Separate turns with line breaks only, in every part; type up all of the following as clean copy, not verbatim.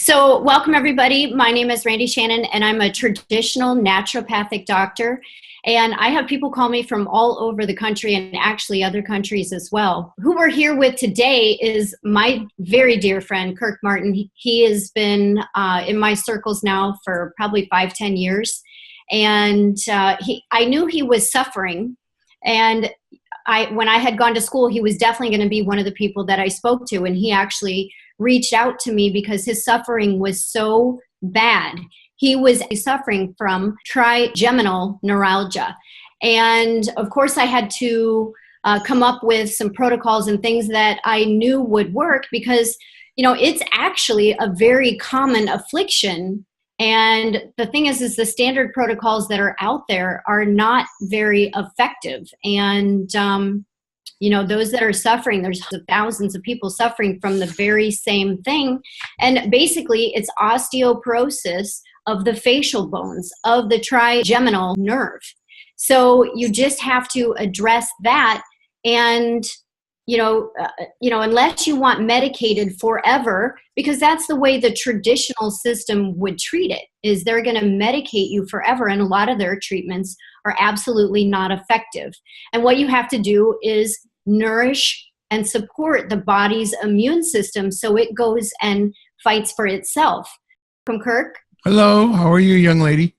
So welcome everybody. My name is Randi Shannon and I'm a traditional naturopathic doctor. And I have people call me from all over the country and actually other countries as well. Who we're here with today is my very dear friend, Kirk Martin. He has been in my circles now for probably 5-10 years. And I knew he was suffering. And when I had gone to school, he was definitely going to be one of the people that I spoke to. And he actually reached out to me because his suffering was so bad. He was suffering from trigeminal neuralgia. And of course, I had to come up with some protocols and things that I knew would work because, you know, it's actually a very common affliction. And the thing is the standard protocols that are out there are not very effective. And, you know, those that are suffering, there's thousands of people suffering from the very same thing. And basically, it's osteoporosis of the facial bones, of the trigeminal nerve. So you just have to address that. And, unless you want medicated forever, because that's the way the traditional system would treat it, is they're going to medicate you forever. And a lot of their treatments are absolutely not effective. And what you have to do is nourish and support the body's immune system so it goes and fights for itself. Welcome, Kirk.
Hello, how are you, young lady?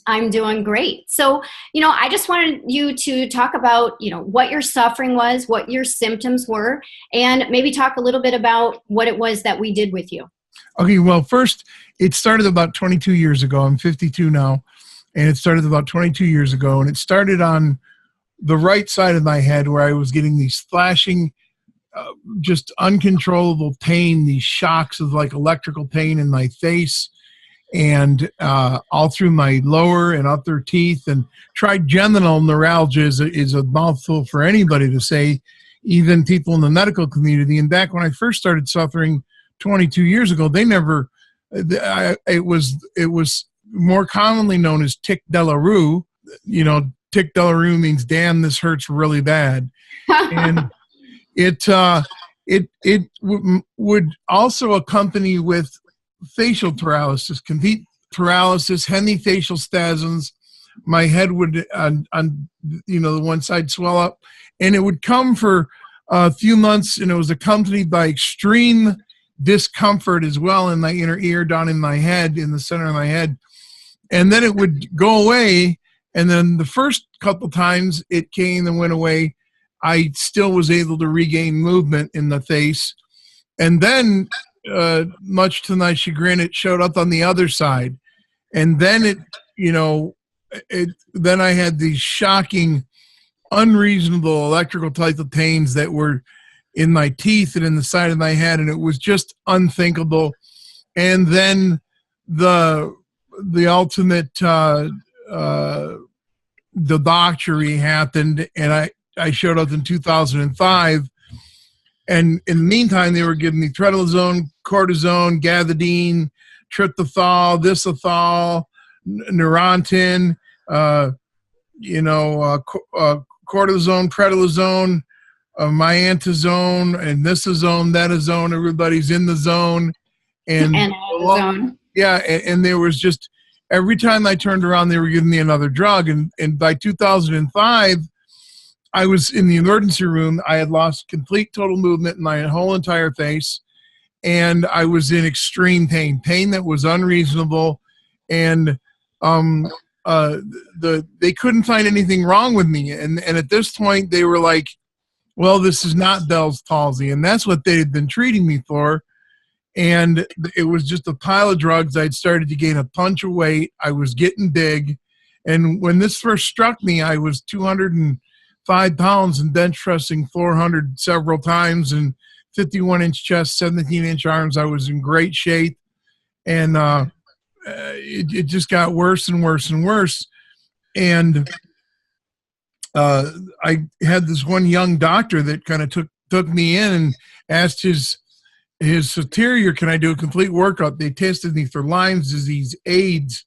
I'm doing great. So, I just wanted you to talk about, what your suffering was, what your symptoms were, and maybe talk a little bit about what it was that we did with you.
Okay, well, first, it started about 22 years ago. I'm 52 now, and it started about 22 years ago, and it started on the right side of my head where I was getting these flashing, just uncontrollable pain, these shocks of like electrical pain in my face, and all through my lower and upper teeth. And trigeminal neuralgia is a mouthful for anybody to say, even people in the medical community. And back when I first started suffering 22 years ago, it was more commonly known as tic douloureux. Tic douloureux means, damn, this hurts really bad. And it would also accompany with facial paralysis, complete paralysis, hemifacial spasms. My head would, on the one side swell up, and it would come for a few months, and it was accompanied by extreme discomfort as well in my inner ear, down in my head, in the center of my head. And then it would go away, and then the first couple times it came and went away, I still was able to regain movement in the face. And then much to my chagrin, it showed up on the other side. And then then I had these shocking, unreasonable electrical type of pains that were in my teeth and in the side of my head, and it was just unthinkable. And then the ultimate debauchery happened, and I showed up in 2005. And in the meantime, they were giving me prednisone, cortisone, gavidine, tryptophan, visithol, Neurontin, cortisone, prednisone, myantazone, and nisazone, thatazone. Everybody's in the zone. And yeah, and there was just, every time I turned around, they were giving me another drug. And by 2005, I was in the emergency room. I had lost complete total movement in my whole entire face, and I was in extreme pain that was unreasonable. And they couldn't find anything wrong with me. And at this point, they were like, well, this is not Bell's palsy. And that's what they had been treating me for. And it was just a pile of drugs. I'd started to gain a punch of weight. I was getting big. And when this first struck me, I was 205 pounds and bench pressing 400 several times, and 51-inch chest, 17-inch arms. I was in great shape. And it just got worse and worse and worse. And I had this one young doctor that kind of took me in and asked his superior, can I do a complete workup? They tested me for Lyme's disease, AIDS,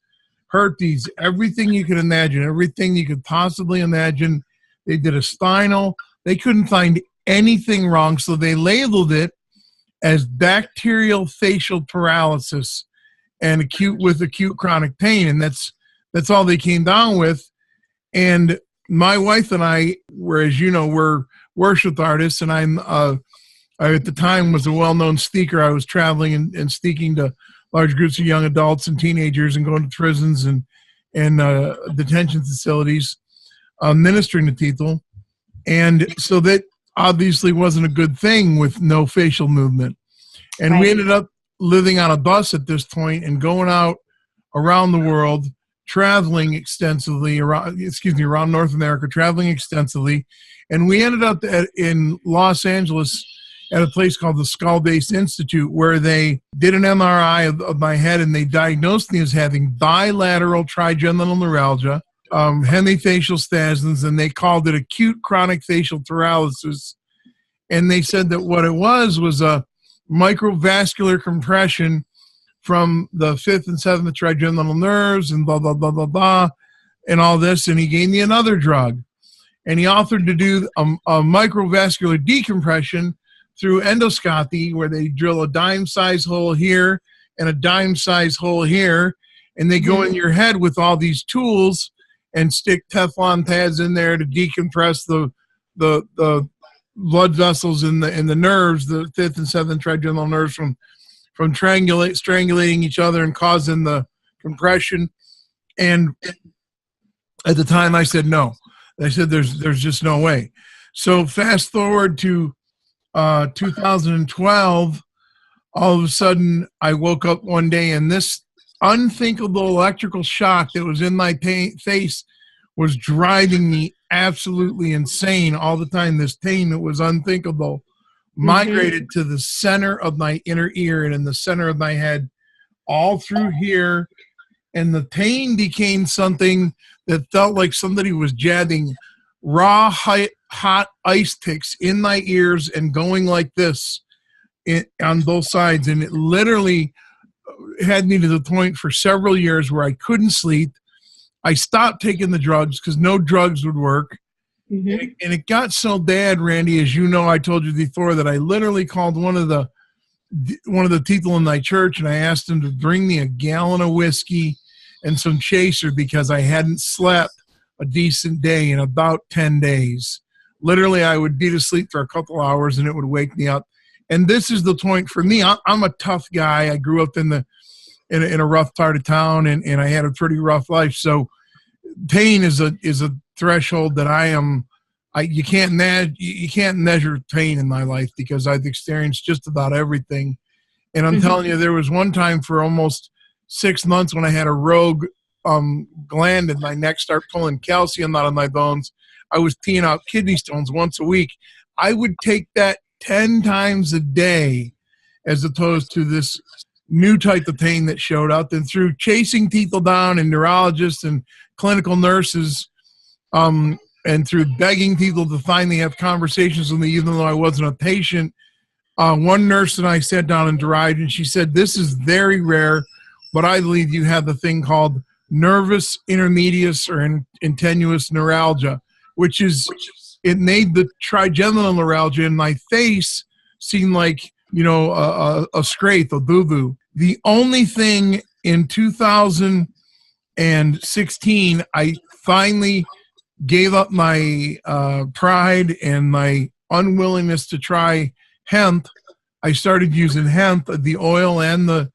herpes, everything you could imagine, everything you could possibly imagine. They did a spinal. They couldn't find anything wrong, so they labeled it as bacterial facial paralysis. and acute chronic pain. And that's all they came down with. And my wife and I were, as you know, we're worship artists, and I at the time was a well-known speaker. I was traveling and speaking to large groups of young adults and teenagers and going to prisons and detention facilities, ministering to people. And so that obviously wasn't a good thing with no facial movement. And
Right.
we ended up living on a bus at this point and going out around the world, traveling extensively around North America, traveling extensively. And we ended up in Los Angeles at a place called the Skull-Based Institute, where they did an MRI of my head, and they diagnosed me as having bilateral trigeminal neuralgia, hemifacial spasms, and they called it acute chronic facial paralysis. And they said that what it was a microvascular compression from the 5th and 7th trigeminal nerves and blah, blah, blah, blah, blah, and all this. And he gave me another drug. And he offered to do a microvascular decompression through endoscopy, where they drill a dime-sized hole here and a dime-sized hole here, and they go in your head with all these tools and stick Teflon pads in there to decompress the blood vessels in the nerves, the 5th and 7th trigeminal nerves, from strangulating each other and causing the compression. And at the time I said no. I said there's just no way. So fast forward to 2012, all of a sudden I woke up one day, and this unthinkable electrical shock that was in my face was driving me absolutely insane all the time. This pain that was unthinkable migrated to the center of my inner ear and in the center of my head, all through here. And the pain became something that felt like somebody was jabbing raw, hot ice picks in my ears and going like this on both sides. And it literally had me to the point for several years where I couldn't sleep. I stopped taking the drugs because no drugs would work. And it got so bad, Randy, as you know, I told you before, that I literally called one of the people in my church, and I asked him to bring me a gallon of whiskey and some chaser because I hadn't slept a decent day in about 10 days. Literally, I would be asleep for a couple hours and it would wake me up. And this is the point for me. I'm a tough guy. I grew up in a rough part of town, and I had a pretty rough life. So pain is a threshold that you can't measure pain in my life because I've experienced just about everything. And I'm telling you, there was one time for almost 6 months when I had a rogue gland in my neck start pulling calcium out of my bones. I was peeing out kidney stones once a week. I would take that 10 times a day as opposed to this new type of pain that showed up. And through chasing people down and neurologists and clinical nurses, and through begging people to finally have conversations with me, even though I wasn't a patient, one nurse and I sat down and derived, and she said, "This is very rare, but I believe you have the thing called nervous intermedius or tenuous neuralgia," which is, it made the trigeminal neuralgia in my face seem like, a scrape, a boo-boo. The only thing in 2016, I finally gave up my pride and my unwillingness to try hemp. I started using hemp, the oil and the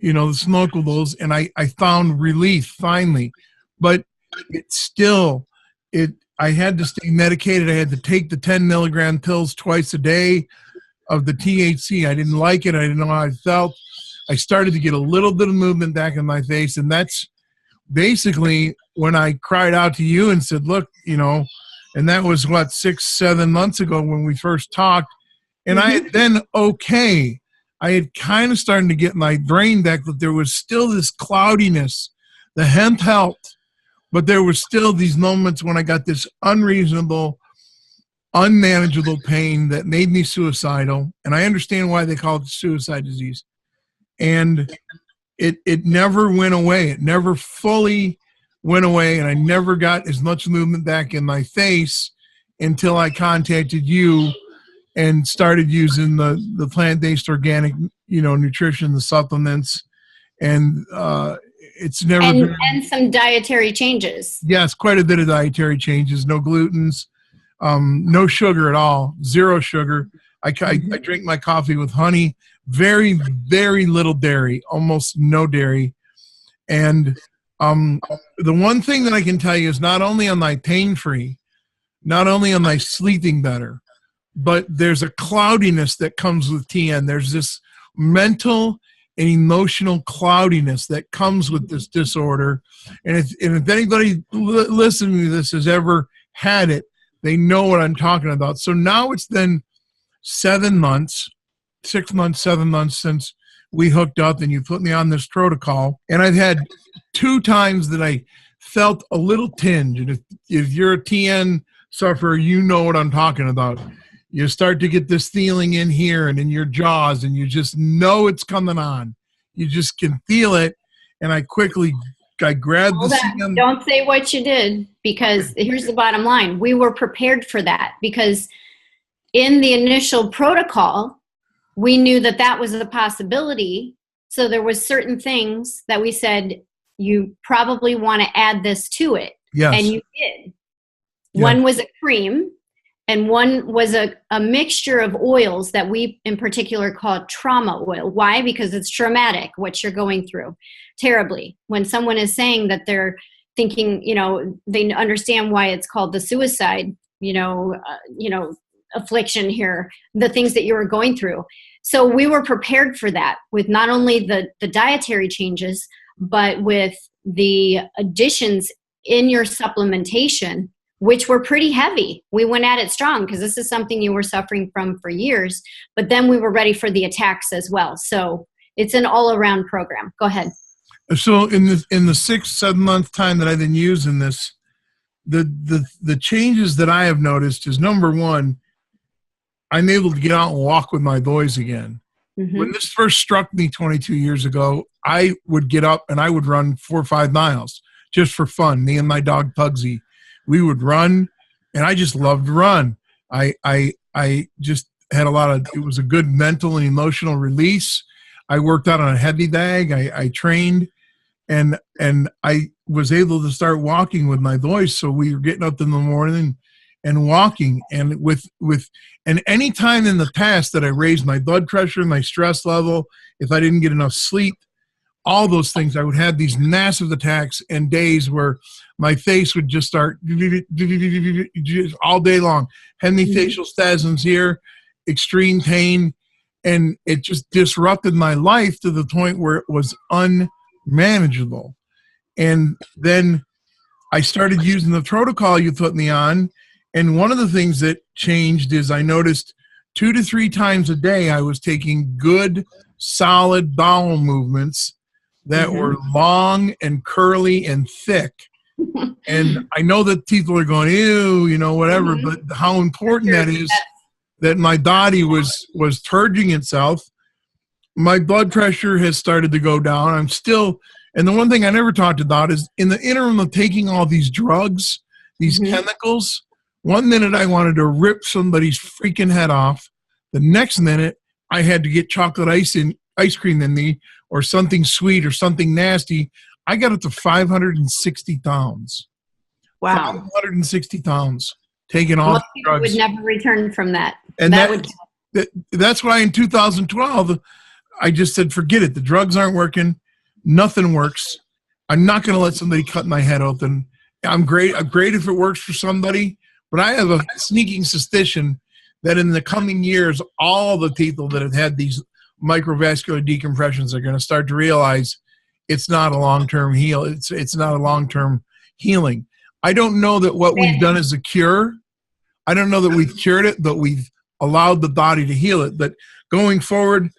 smokables, and I found relief finally. But I had to stay medicated. I had to take the 10 milligram pills twice a day of the THC. I didn't like it. I didn't know how I felt. I started to get a little bit of movement back in my face, and that's basically when I cried out to you and said, "Look, and that was 6-7 months ago when we first talked." And I had then, I had kind of started to get my brain back, but there was still this cloudiness. The hemp helped, but there were still these moments when I got this unreasonable, unmanageable pain that made me suicidal. And I understand why they call it suicide disease. And it never went away. It never fully went away, and I never got as much movement back in my face until I contacted you and started using the plant-based organic, nutrition, the supplements, and it's never been,
and some dietary changes.
yes, quite a bit of dietary changes. No glutens, no sugar at all, zero sugar. I drink my coffee with honey, very, very little dairy, almost no dairy. And the one thing that I can tell you is not only am I pain-free, not only am I sleeping better, but there's a cloudiness that comes with TN. There's this mental and emotional cloudiness that comes with this disorder. And if anybody listening to this has ever had it, they know what I'm talking about. So now it's been 7 months, 6 months, 7 months since we hooked up and you put me on this protocol. And I've had 2 times that I felt a little tinge. And if you're a TN sufferer, you know what I'm talking about. You start to get this feeling in here and in your jaws, and you just know it's coming on. You just can feel it. And I grabbed the CM.
Don't say what you did, because here's the bottom line. We were prepared for that, because in the initial protocol, we knew that that was a possibility. So there was certain things that we said, you probably want to add this to it.
Yes.
And you did.
Yeah.
One was a cream, and one was a mixture of oils that we in particular call trauma oil. Why? Because it's traumatic, what you're going through terribly. When someone is saying that they're thinking, they understand why it's called the suicide, affliction here, the things that you were going through. So we were prepared for that with not only the dietary changes, but with the additions in your supplementation, which were pretty heavy. We went at it strong because this is something you were suffering from for years, but then we were ready for the attacks as well. So it's an all-around program. Go ahead.
So in the 6-7 month time that I've been using this, the changes that I have noticed is, number one, I'm able to get out and walk with my boys again. Mm-hmm. When this first struck me 22 years ago, I would get up and I would run 4 or 5 miles just for fun. Me and my dog Pugsy, we would run, and I just loved to run. I just had it was a good mental and emotional release. I worked out on a heavy bag. I trained, and I was able to start walking with my boys. So we were getting up in the morning and walking, and and any time in the past that I raised my blood pressure, my stress level, if I didn't get enough sleep, all those things, I would have these massive attacks and days where my face would just start all day long. Hemifacial spasms here, extreme pain, and it just disrupted my life to the point where it was unmanageable. And then I started using the protocol you put me on, and one of the things that changed is I noticed 2 to 3 times a day I was taking good, solid bowel movements that were long and curly and thick. And I know that people are going, ew, whatever, but how important that is, that my body was purging itself. My blood pressure has started to go down. I'm still, and the one thing I never talked about is in the interim of taking all these drugs, these chemicals, one minute I wanted to rip somebody's freaking head off. The next minute I had to get chocolate ice cream in me, or something sweet or something nasty. I got up to 560 pounds.
Wow.
560 pounds taking all
Most
the drugs.
Would never return from that.
And that's why in 2012, I just said, forget it. The drugs aren't working. Nothing works. I'm not going to let somebody cut my head open. I'm great if it works for somebody, but I have a sneaking suspicion that in the coming years, all the people that have had these microvascular decompressions are going to start to realize it's not a long-term heal. It's not a long-term healing. I don't know that what we've done is a cure. I don't know that we've cured it, but we've allowed the body to heal it. But going forward,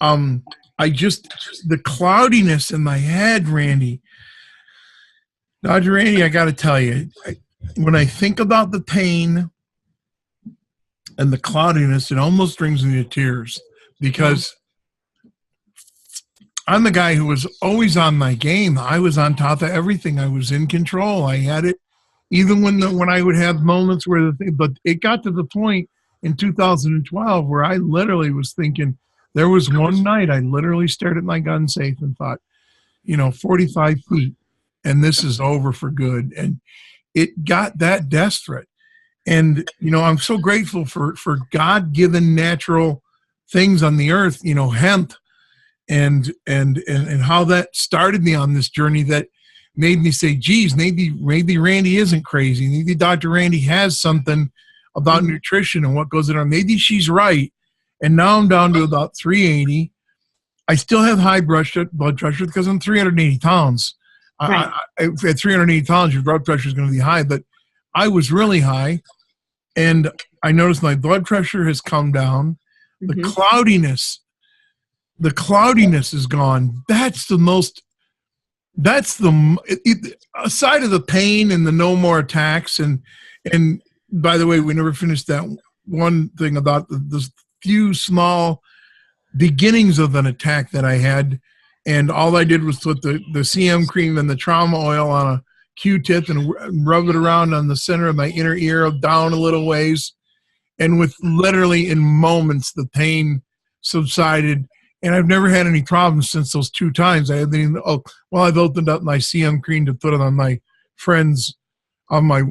the cloudiness in my head, Randy. Dr. Randy, I got to tell you, when I think about the pain and the cloudiness, it almost brings me to tears. Because I'm the guy who was always on my game. I was on top of everything. I was in control. I had it, even when I would have moments where but it got to the point in 2012 where I literally was thinking, There was one night I literally stared at my gun safe and thought, 45 feet, and this is over for good. And it got that desperate. And, I'm so grateful for God-given natural things on the earth, hemp, and how that started me on this journey that made me say, geez, maybe Randi isn't crazy. Maybe Dr. Randi has something about nutrition and what goes in her. Maybe she's right. And now I'm down to about 380. I still have high blood pressure because I'm 380 pounds.
Right.
At 380 pounds, your blood pressure is going to be high, but I was really high. And I noticed my blood pressure has come down. The cloudiness is gone. Aside of the pain and the no more attacks. And by the way, we never finished that one thing about the few small beginnings of an attack that I had. And all I did was put the CM cream and the trauma oil on a Q-tip and rub it around on the center of my inner ear down a little ways. And with literally in moments, the pain subsided. And I've never had any problems since those 2 times. I've opened up my CM cream to put it on my friend's, on my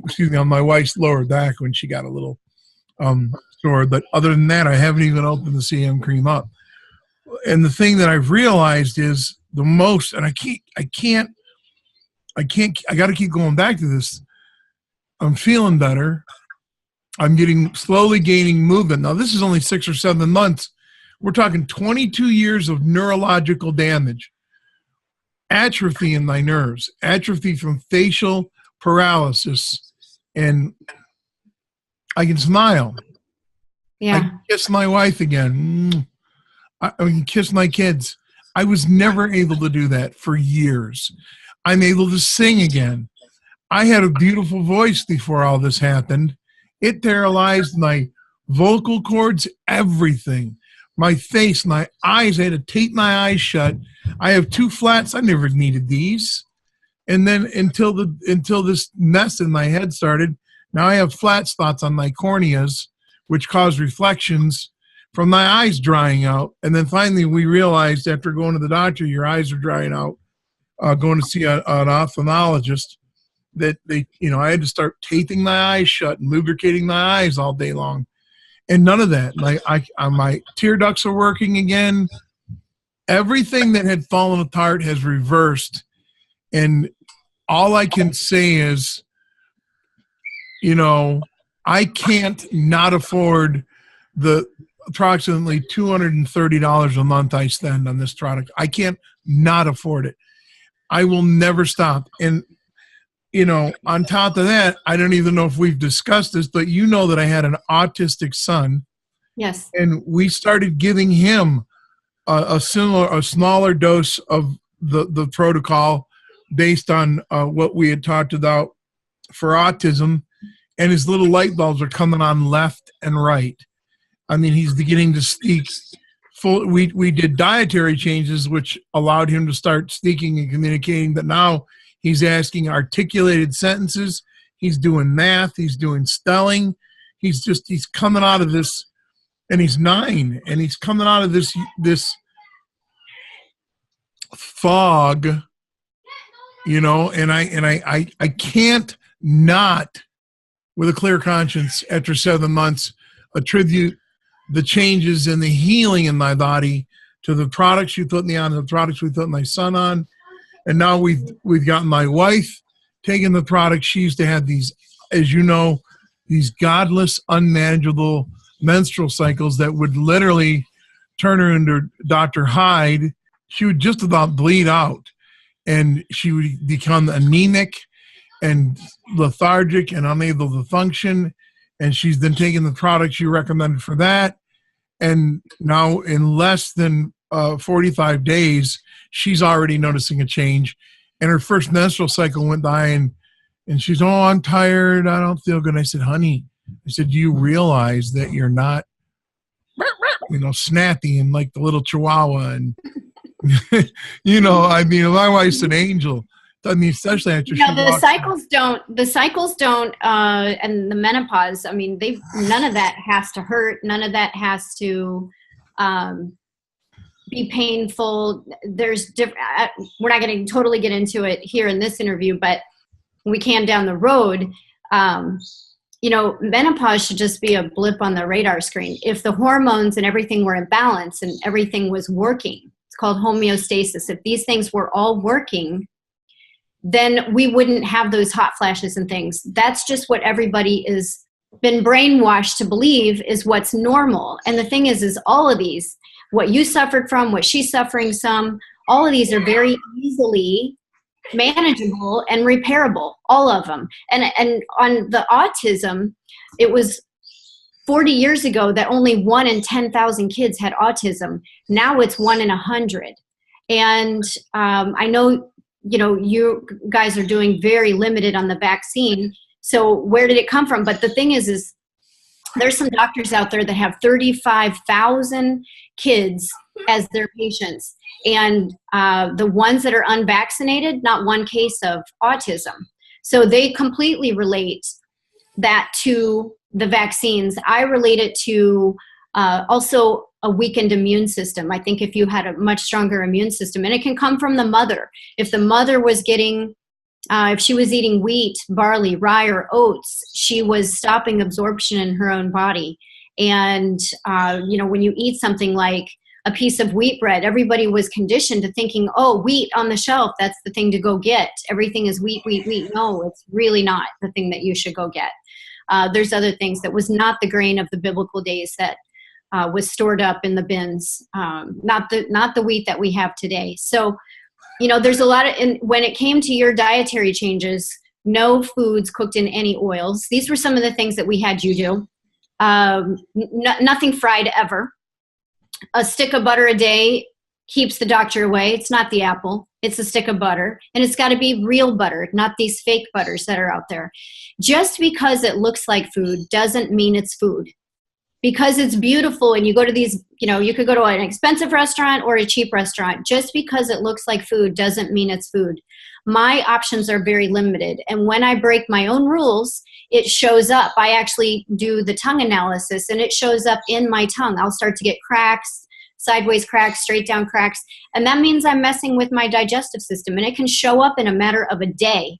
wife's lower back when she got a little sore. But other than that, I haven't even opened the CM cream up. And the thing that I've realized is the most, and I got to keep going back to this. I'm feeling better. I'm slowly gaining movement. Now, this is only 6 or 7 months. We're talking 22 years of neurological damage, atrophy in my nerves, atrophy from facial paralysis, and I can smile.
Yeah.
I can kiss my wife again. I can kiss my kids. I was never able to do that for years. I'm able to sing again. I had a beautiful voice before all this happened. It paralyzed my vocal cords, everything. My face, my eyes, I had to tape my eyes shut. I have 2 flats. I never needed these. And then until this mess in my head started, now I have flat spots on my corneas, which cause reflections from my eyes drying out. And then finally we realized after going to the doctor, your eyes are drying out, going to see an ophthalmologist, that I had to start taping my eyes shut and lubricating my eyes all day long. And none of that. My tear ducts are working again. Everything that had fallen apart has reversed. And all I can say is, I can't not afford the approximately $230 a month I spend on this product. I can't not afford it. I will never stop. And, on top of that, I don't even know if we've discussed this, but that I had an autistic son.
Yes.
And we started giving him a smaller dose of the protocol based on what we had talked about for autism. And his little light bulbs are coming on left and right. I mean, he's beginning to speak. We did dietary changes, which allowed him to start speaking and communicating, but now he's asking articulated sentences. He's doing math. He's doing spelling. He's coming out of this, and he's 9, and he's coming out of this fog, and I can't not, with a clear conscience after 7 months, attribute the changes and the healing in my body to the products you put me on, the products we put my son on. And now we've got my wife taking the products. She used to have these, as you know, these godless, unmanageable menstrual cycles that would literally turn her into Dr. Hyde. She would just about bleed out, and she would become anemic and lethargic and unable to function. And she's been taking the products you recommended for that. And now in less than 45 days, she's already noticing a change. And her first menstrual cycle went by, and she's, oh, I'm tired. I don't feel good. I said, honey, I said, do you realize that you're not, snappy and like the little chihuahua? And, my wife's an angel. I mean, especially after
the cycles don't, and the menopause, I mean, none of that has to hurt. None of that has to, be painful. There's different, we're not going to totally get into it here in this interview, but we can down the road. You know, menopause should just be a blip on the radar screen. If the hormones and everything were in balance and everything was working, it's called homeostasis. If these things were all working, then we wouldn't have those hot flashes and things. That's just what everybody is been brainwashed to believe is what's normal. And the thing is all of these, what you suffered from, what she's suffering some, all of these are very easily manageable and repairable, all of them. And on the autism, it was 40 years ago that only 1 in 10,000 kids had autism. Now it's 1 in 100. And I know, you know, you guys are doing very limited on the vaccine. So where did it come from? But the thing is there's some doctors out there that have 35,000 kids as their patients. And the ones that are unvaccinated, not one case of autism. So they completely relate that to the vaccines. I relate it to also a weakened immune system. I think if you had a much stronger immune system, and it can come from the mother. If the mother was getting, if she was eating wheat, barley, rye, or oats, she was stopping absorption in her own body. And, you know, when you eat something like a piece of wheat bread, everybody was conditioned to thinking, oh, wheat on the shelf, that's the thing to go get. Everything is wheat, wheat, wheat. No, it's really not the thing that you should go get. There's other things. That was not the grain of the biblical days that was stored up in the bins, not the wheat that we have today. So, you know, there's a lot of, and when it came to your dietary changes, no foods cooked in any oils. These were some of the things that we had you do. Nothing fried ever. A stick of butter a day keeps the doctor away. It's not the apple. It's a stick of butter. And it's got to be real butter, not these fake butters that are out there. Just because it looks like food doesn't mean it's food. Because it's beautiful and you go to these, you know, you could go to an expensive restaurant or a cheap restaurant. Just because it looks like food doesn't mean it's food. My options are very limited. And when I break my own rules, it shows up. I actually do the tongue analysis and it shows up in my tongue. I'll start to get cracks, sideways cracks, straight down cracks. And that means I'm messing with my digestive system, and it can show up in a matter of a day.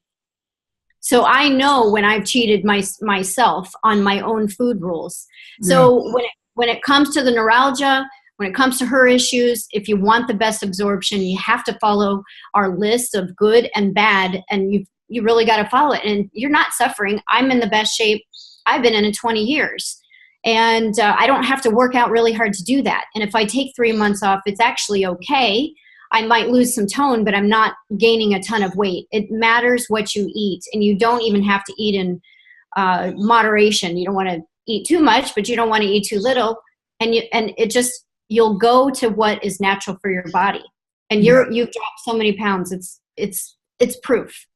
So I know when I've cheated myself on my own food rules. So when it comes to the neuralgia, when it comes to her issues, if you want the best absorption, you have to follow our list of good and bad, and you really got to follow it. And you're not suffering. I'm in the best shape I've been in 20 years. And I don't have to work out really hard to do that. And if I take 3 months off, it's actually okay. I might lose some tone, but I'm not gaining a ton of weight. It matters what you eat, and you don't even have to eat in moderation. You don't want to eat too much, but you don't want to eat too little. And you'll go to what is natural for your body. And you've dropped so many pounds. It's proof.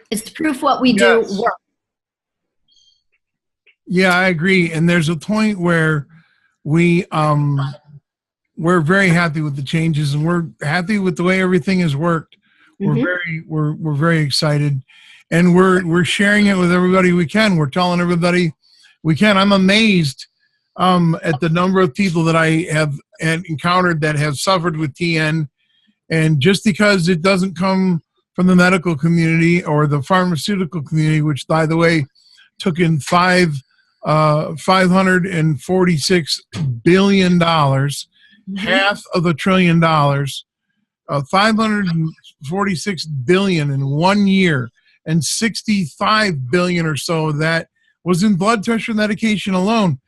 It's proof what we do works.
Yeah, I agree. And there's a point where we're very happy with the changes, and we're happy with the way everything has worked. Mm-hmm. We're very excited, and we're sharing it with everybody we can. We're telling everybody we can. I'm amazed at the number of people that I have encountered that have suffered with TN, and just because it doesn't come from the medical community or the pharmaceutical community, which, by the way, took in $546 billion, half of $1 trillion, $546 billion in 1 year, and 65 billion or so of that was in blood pressure medication alone.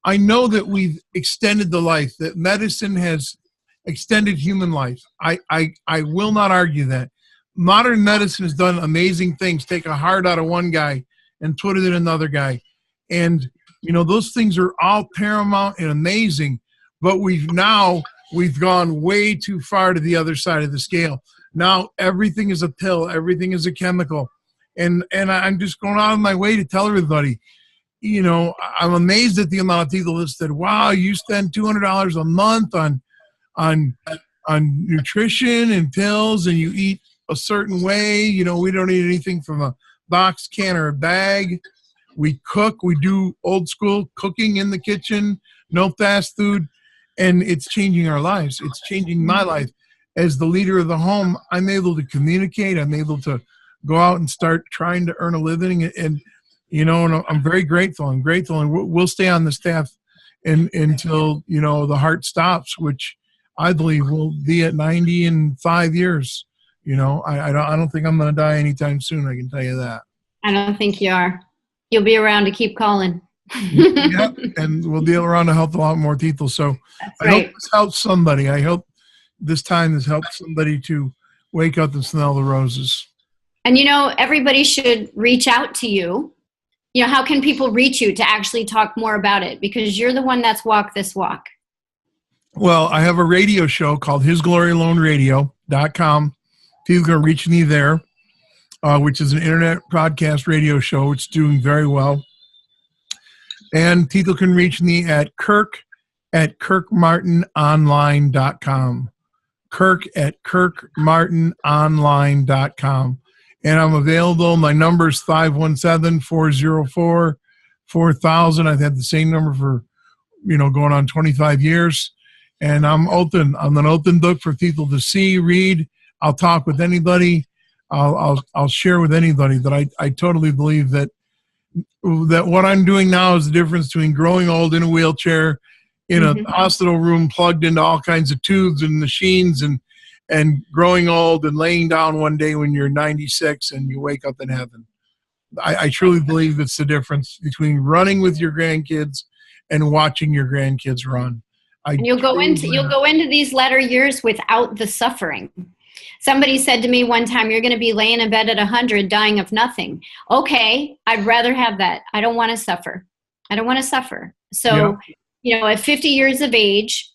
I know that we've extended the life, that medicine has extended human life. I will not argue that. Modern medicine has done amazing things. Take a heart out of one guy and put it in another guy. And, you know, those things are all paramount and amazing, but we've gone way too far to the other side of the scale. Now everything is a pill, everything is a chemical. And I'm just going out of my way to tell everybody, you know, I'm amazed at the amount of people that said, wow, you spend $200 a month on nutrition and pills, and you eat a certain way. You know, we don't eat anything from a box, can, or a bag. We cook, we do old school cooking in the kitchen, no fast food. and it's changing our lives. It's changing my life. As the leader of the home, I'm able to communicate. I'm able to go out and start trying to earn a living. And I'm very grateful. I'm grateful. And we'll stay on the staff until, the heart stops, which I believe will be at 90 in 5 years. I don't think I'm going to die anytime soon. I can tell you that.
I don't think you are. You'll be around to keep calling.
Yeah, and we'll be around to help a lot more people. So
That's
I
right.
hope this helps somebody. I hope this time has helped somebody to wake up and smell the roses.
And everybody should reach out to you. How can people reach you to actually talk more about it? Because you're the one that's walked this walk.
Well, I have a radio show called HisGloryAloneRadio.com. People can reach me there, which is an internet broadcast radio show. It's doing very well. And people can reach me at Kirk@KirkMartinOnline.com. Kirk@KirkMartinOnline.com. And I'm available. My number is 517-404-4000. I've had the same number for, going on 25 years. And I'm open. I'm an open book for people to see, read. I'll talk with anybody. I'll share with anybody that I totally believe that what I'm doing now is the difference between growing old in a wheelchair, in a hospital room, plugged into all kinds of tubes and machines, and growing old and laying down one day when you're 96 and you wake up in heaven. I truly believe it's the difference between running with your grandkids and watching your grandkids run.
And you'll go into these latter years without the suffering. Somebody said to me one time, you're going to be laying in bed at 100 dying of nothing. Okay, I'd rather have that. I don't want to suffer. So, at 50 years of age,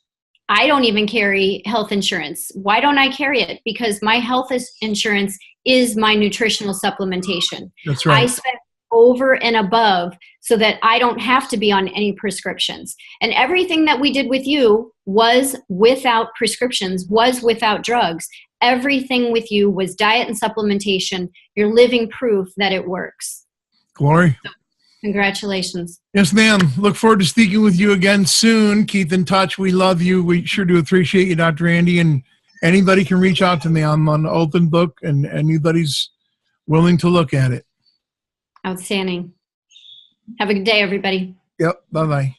I don't even carry health insurance. Why don't I carry it? Because my health insurance is my nutritional supplementation.
That's right.
I spend over and above so that I don't have to be on any prescriptions. And everything that we did with you was without prescriptions, was without drugs. Everything with you was diet and supplementation. You're living proof that it works.
Glory.
So, congratulations.
Yes, ma'am. Look forward to speaking with you again soon. Keep in touch. We love you. We sure do appreciate you, Dr. Randi. And anybody can reach out to me. I'm an open book, and anybody's willing to look at it.
Outstanding. Have a good day, everybody.
Yep. Bye-bye.